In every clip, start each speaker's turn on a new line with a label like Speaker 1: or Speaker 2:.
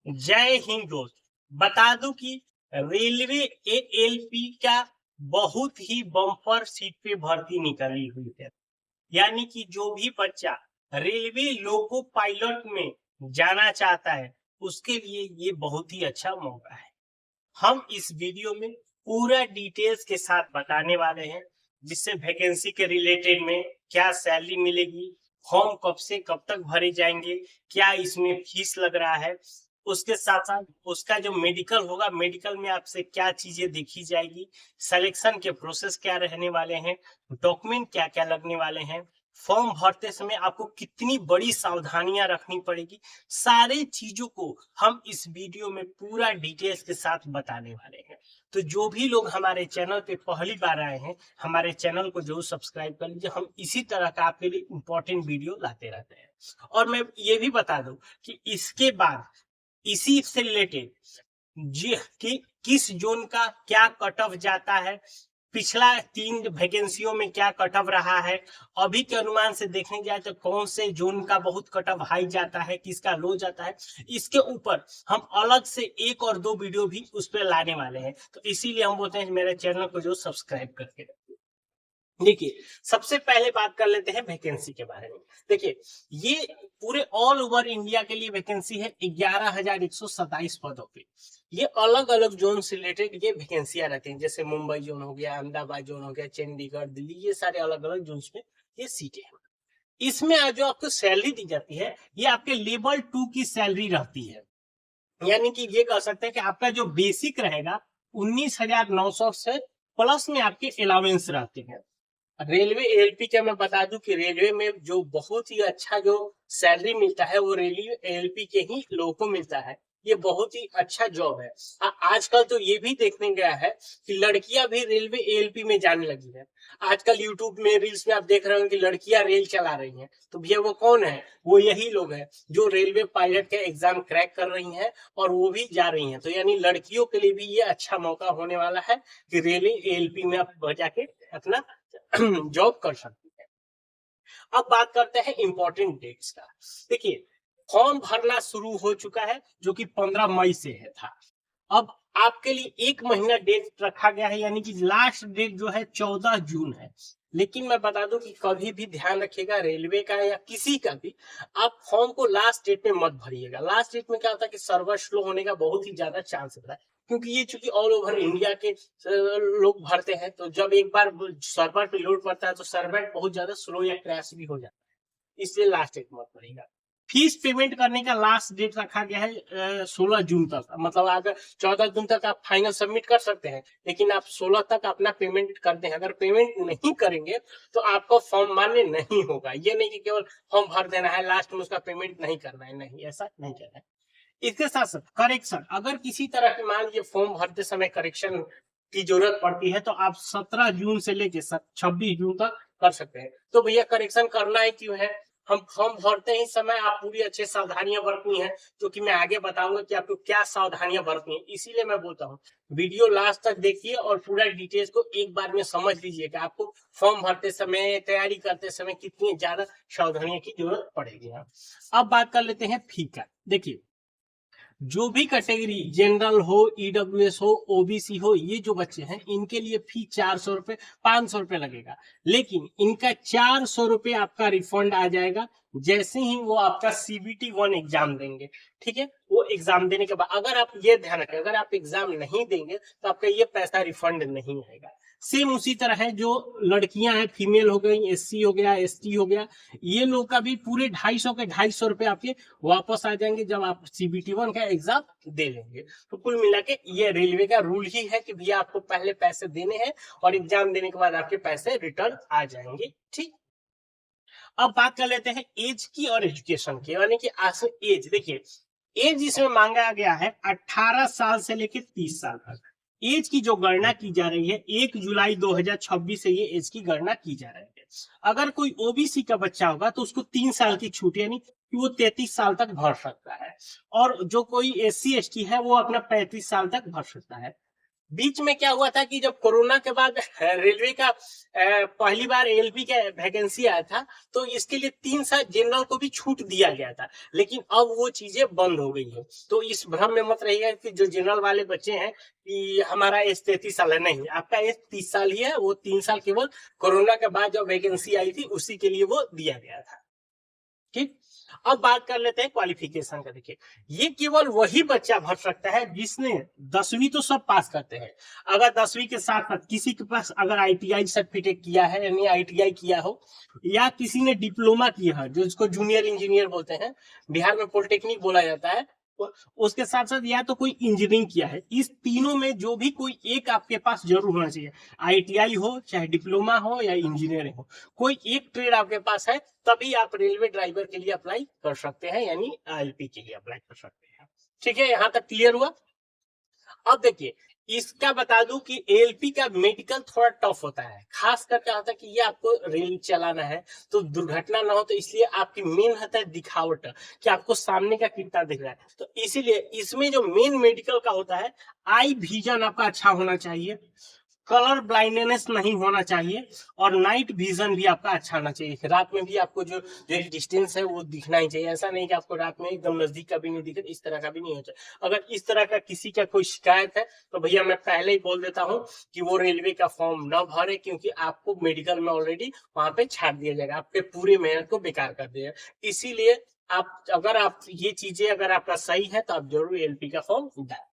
Speaker 1: जय हिंद दोस्त। बता दूं कि रेलवे एएलपी का बहुत ही बम्पर सीट पे भर्ती निकली हुई है। यानी कि जो भी बच्चा रेलवे लोको पायलट में जाना चाहता है उसके लिए ये बहुत ही अच्छा मौका है। हम इस वीडियो में पूरा डिटेल्स के साथ बताने वाले हैं, जिससे वैकेंसी के रिलेटेड में क्या सैलरी मिलेगी, फॉर्म कब से कब तक भरे जाएंगे, क्या इसमें फीस लग रहा है, उसके साथ साथ उसका जो मेडिकल होगा, मेडिकल में आपसे क्या चीजें देखी जाएगी, सिलेक्शन के प्रोसेस क्या रहने वाले हैं, डॉक्यूमेंट क्या क्या लगने वाले हैं, फॉर्म भरते समय आपको कितनी बड़ी सावधानियां रखनी पड़ेगी, सारे चीजों को हम इस वीडियो में पूरा डिटेल्स के साथ बताने वाले हैं। तो जो भी लोग हमारे चैनल पे पहली बार आए हैं, हमारे चैनल को जरूर सब्सक्राइब कर लीजिए। हम इसी तरह का आपके लिए इंपॉर्टेंट वीडियो लाते रहते हैं। और मैं ये भी बता दूं कि इसके बाद इसी से रिलेटेड जी कि किस जोन का क्या कट ऑफ जाता है, पिछला 3 वैकेंसियों में क्या कट ऑफ रहा है, अभी के अनुमान से देखने जाए तो कौन से जोन का बहुत कट ऑफ हाई जाता है, किसका लो जाता है, इसके ऊपर हम अलग से 1 और 2 वीडियो भी उस पर लाने वाले हैं। तो इसीलिए हम बोलते हैं मेरे चैनल को जो सब्सक्राइब करके। देखिए, सबसे पहले बात कर लेते हैं वैकेंसी के बारे में। देखिए, ये पूरे ऑल ओवर इंडिया के लिए वैकेंसी है 11,127 पदों पे। ये अलग अलग जोन से रिलेटेड ये वैकेंसियां रहती हैं, जैसे मुंबई जोन हो गया, अहमदाबाद जोन हो गया, चंडीगढ़, दिल्ली, ये सारे अलग अलग जोन में ये सीटें हैं। इसमें जो आपको सैलरी दी जाती है, ये आपके लेवल 2 की सैलरी रहती है। यानी कि ये कह सकते हैं कि आपका जो बेसिक रहेगा 19,900 से प्लस में आपके अलाउंस रहते हैं। रेलवे एएलपी का मैं बता दूं कि रेलवे में जो बहुत ही अच्छा जो सैलरी मिलता है वो रेलवे एएलपी के ही लोगों को मिलता है। ये बहुत ही अच्छा जॉब है। आजकल तो ये भी देखने गया है कि लड़कियां भी रेलवे एएलपी में जाने लगी है। आजकल यूट्यूब में रील्स में आप देख रहे हो कि लड़कियां रेल चला रही हैं। तो भैया वो कौन है? वो यही लोग हैं जो रेलवे पायलट का एग्जाम क्रैक कर रही हैं और वो भी जा रही हैं। तो यानी लड़कियों के लिए भी ये अच्छा मौका होने वाला है कि रेलवे एएलपी में आप जाके अपना जॉब कर सकती है। अब बात करते हैं इंपॉर्टेंट डेट्स का। देखिए, फॉर्म भरना शुरू हो चुका है जो कि 15 मई से है था। अब आपके लिए 1 महीना डेट रखा गया है, यानी कि लास्ट डेट जो है 14 जून है। लेकिन मैं बता दूं कि कभी भी ध्यान रखिएगा, रेलवे का या किसी का भी, आप फॉर्म को लास्ट डेट में मत भरिएगा। लास्ट डेट में क्या होता है कि सर्वर स्लो होने का बहुत ही ज्यादा चांस रहता है, क्योंकि ये चूंकि ऑल ओवर इंडिया के लोग भरते हैं। तो जब एक बार सर्वर पे लोड पड़ता है तो सर्वर बहुत ज्यादा स्लो या क्रैश भी हो जाता है, इसलिए लास्ट डेट मत भरिएगा। फीस पेमेंट करने का लास्ट डेट रखा गया है 16 जून तक। मतलब अगर 14 जून तक आप फाइनल सबमिट कर सकते हैं, लेकिन आप 16 तक अपना पेमेंट कर दें। अगर पेमेंट नहीं करेंगे तो आपका फॉर्म मान्य नहीं होगा। ये नहीं कि केवल फॉर्म भर देना है, लास्ट में उसका पेमेंट नहीं करना है, नहीं, ऐसा नहीं करना है। इसके साथ साथ करेक्शन, अगर किसी तरह के मान लीजिए फॉर्म भरते समय करेक्शन की जरूरत पड़ती है तो आप 17 जून से लेके 26 जून तक कर सकते हैं। तो भैया करेक्शन करना ही क्यों है? हम फॉर्म भरते ही समय आप पूरी अच्छे सावधानियां बरतनी है, जो कि मैं आगे बताऊंगा कि आपको क्या सावधानियां बरतनी है। इसीलिए मैं बोलता हूँ वीडियो लास्ट तक देखिए और पूरा डिटेल्स को एक बार में समझ लीजिए कि आपको फॉर्म भरते समय, तैयारी करते समय कितनी ज्यादा सावधानियों की जरूरत पड़ेगी। अब बात कर लेते हैं फी का। देखिए, जो भी कैटेगरी, जनरल हो, ईडब्ल्यूएस हो, ओबीसी हो, ये जो बच्चे हैं इनके लिए फी 400 रुपए, 500 रुपए लगेगा। लेकिन इनका 400 रुपए आपका रिफंड आ जाएगा जैसे ही वो आपका सीबीटी 1 एग्जाम देंगे। ठीक है, वो एग्जाम देने के बाद अगर आप ये ध्यान रखें, अगर आप एग्जाम नहीं देंगे तो आपका ये पैसा रिफंड नहीं आएगा। सेम उसी तरह है, जो लड़कियां हैं, फीमेल हो गई, एससी हो गया, एसटी हो गया, ये लोग का भी पूरे 250 के 250 रुपए आपके वापस आ जाएंगे जब आप सीबीटी 1 का एग्जाम दे लेंगे। तो कुल मिला के ये रेलवे का रूल ही है कि भैया आपको पहले पैसे देने हैं और एग्जाम देने के बाद आपके पैसे रिटर्न आ जाएंगे। ठीक, अब बात कर लेते हैं एज की और एजुकेशन की। यानी कि एज, देखिए एज इसमें मांगा गया है 18 साल से लेकर 30 साल तक। एज की जो गणना की जा रही है 1 जुलाई 2026 से ये एज की गणना की जा रही है। अगर कोई ओबीसी का बच्चा होगा तो उसको 3 साल की छूट, यानी कि वो 33 साल तक भर सकता है। और जो कोई एससी एसटी है वो अपना 35 साल तक भर सकता है। बीच में क्या हुआ था कि जब कोरोना के बाद रेलवे का पहली बार एएलपी का वैकेंसी आया था, तो इसके लिए 3 साल जनरल को भी छूट दिया गया था, लेकिन अब वो चीजें बंद हो गई है। तो इस भ्रम में मत रहिएगा कि जो जनरल वाले बच्चे हैं कि हमारा एज 33 साल है, नहीं, आपका एज 30 साल ही है। वो 3 साल केवल कोरोना के बाद जब वैकेंसी आई थी उसी के लिए वो दिया गया था। ठीक, अब बात कर लेते हैं क्वालिफिकेशन का। देखिए, ये केवल वही बच्चा भर सकता है जिसने 10वीं तो सब पास करते हैं। अगर 10वीं के साथ साथ किसी के पास अगर आईटीआई सर्टिफिकेट किया है, यानी आईटीआई किया हो, या किसी ने डिप्लोमा किया है, जो इसको जूनियर इंजीनियर बोलते हैं, बिहार में पॉलिटेक्निक बोला जाता है, उसके साथ साथ या तो कोई इंजीनियरिंग किया है, इस तीनों में जो भी कोई एक आपके पास जरूर होना चाहिए। आईटीआई हो, चाहे डिप्लोमा हो या इंजीनियरिंग हो, कोई एक ट्रेड आपके पास है, तभी आप रेलवे ड्राइवर के लिए अप्लाई कर सकते हैं, यानी आईएलपी के लिए अप्लाई कर सकते हैं। ठीक है, यहां तक क्लियर हुआ। अब देखिए, इसका बता दूं कि एएलपी का मेडिकल थोड़ा टफ होता है, खास कर क्या होता है कि ये आपको रेल चलाना है तो दुर्घटना ना हो, तो इसलिए आपकी मेन होता है दिखावट, कि आपको सामने का कितना दिख रहा है। तो इसीलिए इसमें जो मेन मेडिकल का होता है, आई विजन आपका अच्छा होना चाहिए, कलर ब्लाइंडनेस नहीं होना चाहिए, और नाइट विजन भी आपका अच्छा होना चाहिए। रात में भी आपको जो जो डिस्टेंस है वो दिखना ही चाहिए। ऐसा नहीं कि आपको रात में एकदम नजदीक का भी नहीं दिखे, इस तरह का भी नहीं होता। अगर इस तरह का किसी का कोई शिकायत है तो भैया मैं पहले ही बोल देता हूँ कि वो रेलवे का फॉर्म न भरे, क्योंकि आपको मेडिकल में ऑलरेडी वहां पे छाट दिया जाएगा, आपके पूरी मेहनत को बेकार कर देगा। इसीलिए आप ये चीजें अगर आपका सही है तो आप जरूर एएलपी का फॉर्म डालें।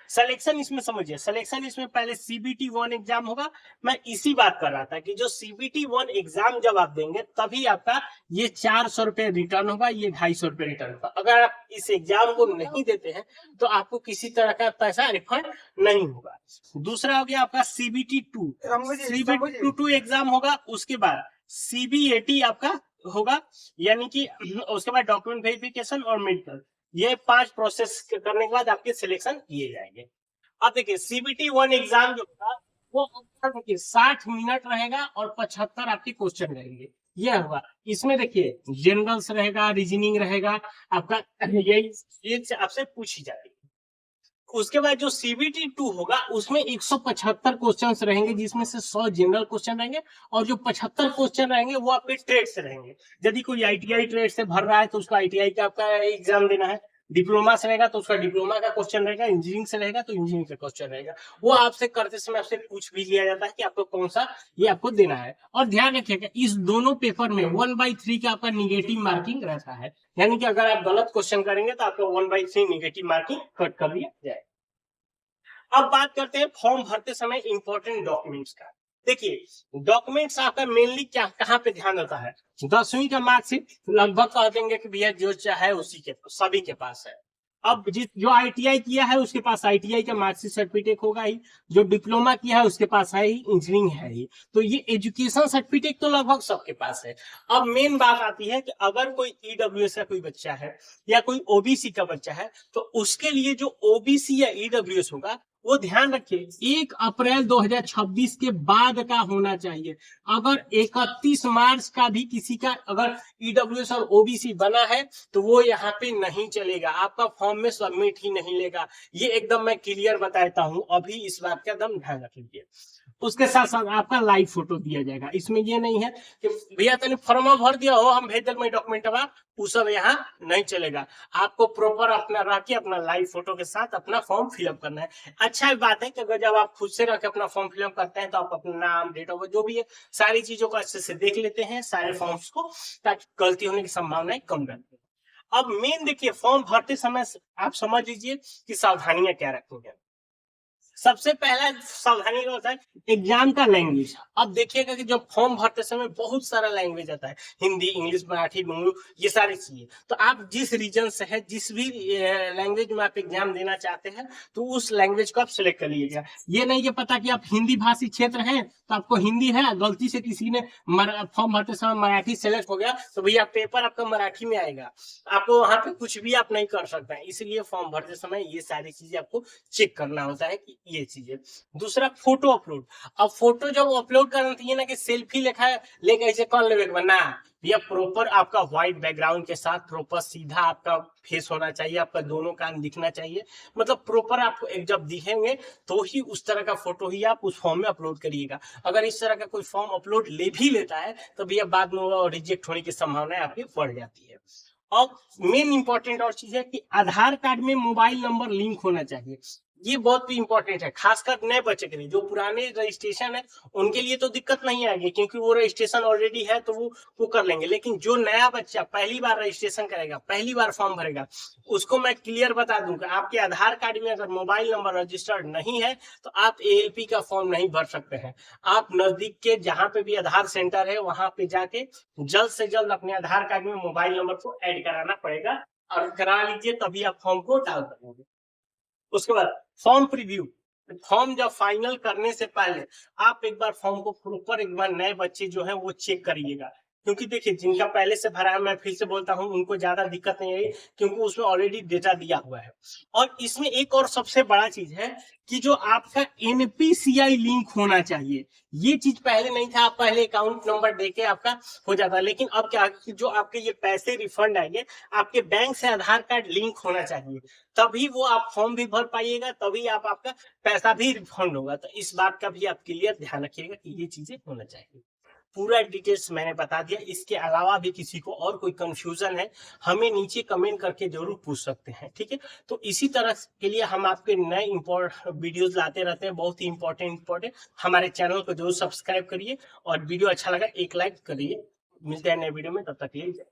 Speaker 1: सिलेक्शन इसमें समझिए, सिलेक्शन इसमें पहले सीबीटी 1 एग्जाम होगा। मैं इसी बात कर रहा था कि जो सीबीटी 1 एग्जाम जब आप देंगे तभी आपका ये 400 रुपए रिटर्न होगा, ये 250 रुपए रिटर्न होगा। अगर आप इस एग्जाम को नहीं देते हैं तो आपको किसी तरह का पैसा रिफंड नहीं होगा। दूसरा हो गया आपका सीबीटी 2, सीबीटी 2 एग्जाम होगा। उसके बाद सीबीएटी आपका होगा, यानी कि उसके बाद डॉक्यूमेंट वेरिफिकेशन और मेडिकल, ये 5 प्रोसेस करने के बाद आपके सिलेक्शन किए जाएंगे। अब देखिए, सीबीटी 1 एग्जाम जो होगा वो देखिए 60 मिनट रहेगा और 75 आपके क्वेश्चन रहेंगे। ये होगा, इसमें देखिए जनरल्स रहेगा, रीजनिंग रहेगा आपका, ये आपसे पूछी जाती है। उसके बाद जो सीबीटी 2 होगा उसमें 175 क्वेश्चंस रहेंगे, जिसमें से 100 जनरल क्वेश्चन रहेंगे, और जो 75 क्वेश्चन रहेंगे वो आपके ट्रेड से रहेंगे। यदि कोई आईटीआई ट्रेड से भर रहा है तो उसको आईटीआई का आपका एग्जाम देना है, डिप्लोमा से रहेगा तो उसका डिप्लोमा का क्वेश्चन रहेगा, इंजीनियरिंग से रहेगा तो इंजीनियरिंग का क्वेश्चन रहेगा। वो आपसे करते समय आपसे पूछ भी लिया जाता है कि आपको कौन सा ये आपको देना है। और ध्यान रखिएगा, इस दोनों पेपर में 1/3 का आपका निगेटिव मार्किंग रहता है, यानी कि अगर आप गलत क्वेश्चन करेंगे तो आपको 1/3 निगेटिव मार्किंग कट कर लिया जाए। अब बात करते हैं फॉर्म भरते समय इंपॉर्टेंट डॉक्यूमेंट्स का। देखिए, डॉक्यूमेंट्स आपका मेनली क्या कहाँ पे ध्यान रहता है? 10वीं का मार्कशीट लगभग कह देंगे कि भैया जो चाहे उसी के सभी के पास है। अब जो आईटीआई किया है उसके पास आईटीआई का मार्कशीट सर्टिफिकेट होगा ही, जो डिप्लोमा किया है उसके पास है ही, इंजीनियरिंग है ही, तो ये एजुकेशन सर्टिफिकेट तो लगभग सबके पास है। अब मेन बात आती है कि अगर कोई ईडब्ल्यूएस का कोई बच्चा है या कोई ओबीसी का बच्चा है, तो उसके लिए जो ओबीसी या ईडब्ल्यूएस होगा वो ध्यान रखिए 1 अप्रैल 2026 के बाद का होना चाहिए। अगर 31 मार्च का भी किसी का अगर ईडब्ल्यूएस और ओबीसी बना है तो वो यहाँ पे नहीं चलेगा, आपका फॉर्म में सबमिट ही नहीं लेगा। ये एकदम मैं क्लियर बताता हूँ, अभी इस बात का एकदम ध्यान रख लीजिए। उसके साथ साथ आपका लाइव फोटो दिया जाएगा। इसमें ये नहीं है कि भैया तने फॉर्म भर दिया हो हम भेज देंगे डॉक्यूमेंट, वो सब यहाँ नहीं चलेगा। आपको प्रॉपर अपना रख के अपना लाइव फोटो के साथ अपना फॉर्म फिलअप करना है। अच्छा बात है कि अगर जब आप खुद से रख के अपना फॉर्म फिलअप करते हैं तो आप अपना नाम, डेट ऑफ बर्थ, जो भी है सारी चीजों को अच्छे से देख लेते हैं, सारे फॉर्म्स को, ताकि गलती होने की संभावनाएं कम रहती है। अब मेन देखिए, फॉर्म भरते समय आप समझ लीजिए कि सावधानियां क्या रखेंगे। सबसे पहला सावधानी क्या होता है? एग्जाम का लैंग्वेज। अब देखिएगा कि जब फॉर्म भरते समय बहुत सारा लैंग्वेज आता है, हिंदी, इंग्लिश, मराठी, बंगलू, ये सारी चीजें। तो आप जिस रीजन से है, जिस भी लैंग्वेज में आप एग्जाम देना चाहते हैं, तो उस लैंग्वेज को आप सिलेक्ट कर लीजिएगा। ये नहीं कि पता कि आप हिंदी भाषी क्षेत्र हैं तो आपको हिंदी है, गलती से किसी ने फॉर्म भरते समय मराठी सेलेक्ट हो गया तो भैया पेपर आपका मराठी में आएगा, आपको वहां पे कुछ भी आप नहीं कर सकते हैं। इसलिए फॉर्म भरते समय ये सारी चीजें आपको चेक करना होता है कि ये चीज है। दूसरा फोटो अपलोड। अब फोटो जब अपलोड करना चाहिए ना कि सेल्फी लेखा है लेके ऐसे कर लेवे ना, ये प्रॉपर आपका व्हाइट बैकग्राउंड के साथ प्रॉपर सीधा आपका फेस होना चाहिए, आपका दोनों कान दिखना चाहिए, मतलब प्रॉपर आपको एक जब दिखेंगे तो ही उस तरह का फोटो ही आप उस फॉर्म में अपलोड करिएगा। अगर इस तरह का कोई फॉर्म अपलोड ले भी लेता है तो भैया बाद में रिजेक्ट होने की संभावना आपकी बढ़ जाती है। और मेन इंपॉर्टेंट और चीज है कि आधार कार्ड में मोबाइल नंबर लिंक होना चाहिए। ये बहुत भी इंपॉर्टेंट है, खासकर नए बच्चे के लिए। जो पुराने रजिस्ट्रेशन है उनके लिए तो दिक्कत नहीं आएगी क्योंकि वो रजिस्ट्रेशन ऑलरेडी है तो वो कर लेंगे, लेकिन जो नया बच्चा पहली बार रजिस्ट्रेशन करेगा, पहली बार फॉर्म भरेगा, उसको मैं क्लियर बता दूं कि आपके आधार कार्ड में अगर मोबाइल नंबर रजिस्टर्ड नहीं है तो आप एएलपी का फॉर्म नहीं भर सकते हैं। आप नजदीक के जहां पे भी आधार सेंटर है वहां पे जाके जल्द से जल्द अपने आधार कार्ड में मोबाइल नंबर को ऐड कराना पड़ेगा, और करा लीजिए तभी आप फॉर्म को डाल पाएंगे। उसके बाद फॉर्म प्रीव्यू। फॉर्म जब फाइनल करने से पहले आप एक बार फॉर्म को प्रॉपर एक बार नए बच्चे जो है वो चेक करिएगा, क्योंकि देखिए जिनका पहले से भरा है, मैं फिर से बोलता हूं, उनको ज्यादा दिक्कत नहीं आई क्योंकि उसमें ऑलरेडी डेटा दिया हुआ है। और इसमें एक और सबसे बड़ा चीज है कि जो आपका एनपीसीआई लिंक होना चाहिए। ये चीज पहले नहीं था, आप पहले अकाउंट नंबर देके आपका हो जाता, लेकिन अब क्या जो आपके ये पैसे रिफंड आएंगे आपके बैंक से आधार कार्ड लिंक होना चाहिए, तभी वो आप फॉर्म भी भर पाइएगा, तभी आपका पैसा भी रिफंड होगा। तो इस बात का भी आप क्लियर ध्यान रखिएगा कि ये चीजें होना चाहिए। पूरा डिटेल्स मैंने बता दिया। इसके अलावा भी किसी को और कोई कंफ्यूजन है हमें नीचे कमेंट करके जरूर पूछ सकते हैं, ठीक है। तो इसी तरह के लिए हम आपके नए वीडियोस लाते रहते हैं, बहुत ही इंपॉर्टेंट। हमारे चैनल को जरूर सब्सक्राइब करिए और वीडियो अच्छा लगा एक लाइक करिए। मिलते हैं नए वीडियो में, तब तक के लिए।